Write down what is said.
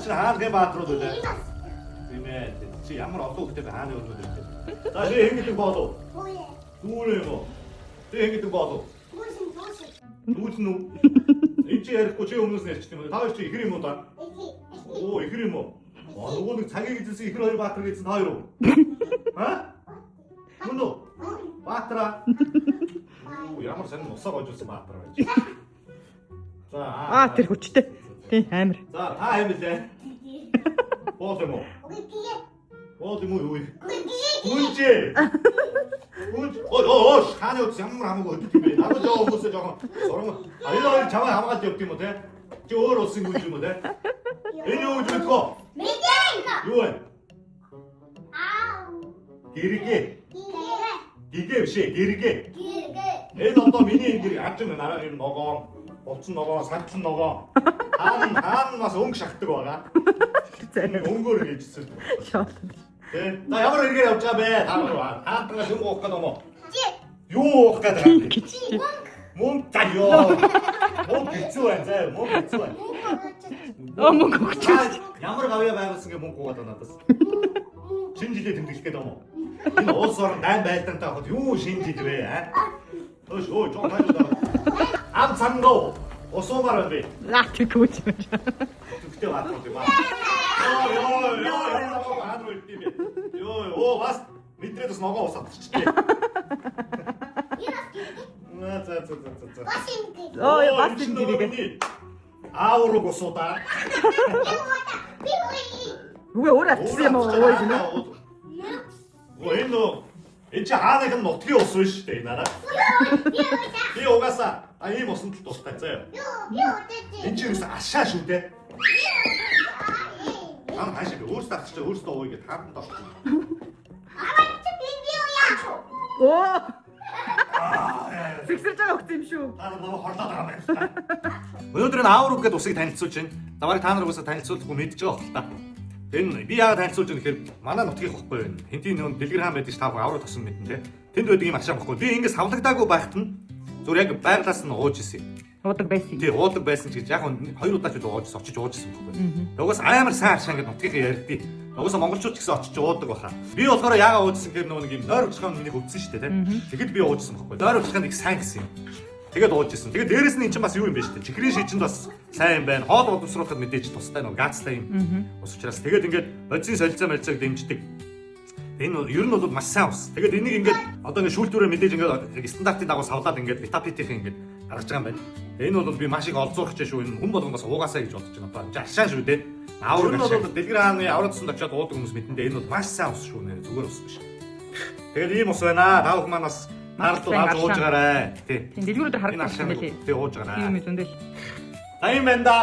чи хаалгын баатрууд үү? Тийм ээ. Чи ямар олон хөлтэй хааны өрнөд үү? За чи хингэдэг болов? Дүүрээ юм уу? Чи хингэдэг болов? Дүүсэн үү? Энд чи ярихгүй чи өмнөөс нь ярьчих юм. Та хоёр чи ихэр юм уу да? Оо ихэр юм уу? Аа нөгөө нэг цагийг эзэлсэн ихэр хоёр баатар гэсэн та хоёр уу? Ха? Мөн үү? Баатара. Оо ямар сайн усаа гожуулсан баатар байж. За тэр хүчтэй. Тийм амар. За та хэм билээ? Боол юм уу? Боол юм уу юу? Гүнжээ. Гүнж. Оо хааны утас ямар хамаагүй хөдөлт юм бэ? Надад жоо хүмүүсээ жоохон сурам. Энэ хоёр чамаа хамгаалж явд юм уу те? Чи өөр улсын гүнж юм уу те? Энэ юу гэж бодгоо? Юу вэ? Гэргээ. Гэргээ биш ээ, гэргээ. Энэ одоо миний энэ гэр аж юм нараа энэ ногоон, булчин ногоон, сантлан ногоон. Хаан бас өнгө шахдаг байгаа. Өнгөөр хийжсэн. Тэ. На ямар хэрэгээр явж байгаа бэ? Хаантаас юм уух гэдэг юм уу? Юу уух гэдэг юм? Мөн та ёо. Мөн хэцүү байна заа. Мөн хэцүү байна. Мөнгө өгч. Ямар гавья байгуулсан гэ мөнгө угаад надаас. Шинэ жилээ тэмдэглэх гэдэг юм уу? Энэ улс орон дайн байлдаантай хахад юу шинэ жил вэ? Өөш өө жоо тайлбар. Ам цангоо. Осомар бэ. Лат гүч. Түгтэй баатар юм аа. Ёо бас мэдрээд бас ногоо усаад чичтэй. За. Бас ингэдэг. Ауруу госода. Үгүй өөр авчихсан юм уу ой гинэ. Энэ чи хааных нь нутгийн ус биш үү нараа? Би угаасаа ийм усанд л тустай заяа. Энэ чи юус ашаа шүү дээ. Ам хаашаа өөрсдөө авчиж өөрсдөө ууя гэж хаан доо. Оо. Фиксэрж байгаа хөт юм шүү. Та намайг хорлоод байгаа юм байна. Өнөөдөр энэ ауруу гэдэг усыг танилцуулж байна. За барыг та нар уусаа танилцуулахгүй мэдж байгаа хэл та. Энэ би яагаад танилцуулж байгаа гэхээр манай нутгийн хөхгүй байна. Хинтийн нөө дэлгэр хаан байдаг ш та ауруу тосон мэдэн тэ. Тэнд байдаг юм ашаа бохгүй. Би ингэ савлагдаагүй байхад нь зүгээр яг байглаас нь ууж исэн. Уудаг байсан. Тий, уудаг байсан ч гэж яг хоёр удаа ч ууж очиж исэн бохгүй. Угаас амар сайн ашаа ингэ нутгийн ярьдیں۔ Угаас монголчууд ч гэсэн очиж уудаг баха. Би болохоор яагаад уудсан гэхээр нөгөө нэг юм нойр уучхан миний өвдсөн шүү дээ тэ. Тэгэхэд би уужсан бохгүй. Нойр уучхан их сайн гэсэн юм. Тэгээд уужсэн. Тэгээд дээрэс нь эн чинь бас юу юм бэ шүү дээ. Чихрийн шижинд бас сайн юм байна. Хоол боловсруулахад мэдээж тустай нөгөө газтай юм. Ус учраас тэгээд ингээд бодисын солилцоо мэлцээг дэмждэг. Энэ ер нь бол маш сайн ус. Тэгээд энийг ингээд одоо ингээд шүүлтүүрээ мэдээж ингээд стандартын дагуу савлаад ингээд витапитих ингээд гаргаж байгаа юм байна. Энэ бол би маш их олзуурч шүү. Энэ хүн болгоноос уугаасаа гэж бодож байна. Одоо ашаа шүү дээ. Аавар бол дэлгэр хааны аврал тусанд очиод уудаг хүмүүс мэдэндээ энэ бол маш сайн ус шүү нэ. Зүгээр ус биш. Тэгээд ийм ус байна. Та бүхэн манаас наарлуу авч ууж байгаарай. Тий. Дэлгүүрүүд харагдаж байна лээ. Тий ууж байгаарай. Тийм юм зөндөл. За юм байна да.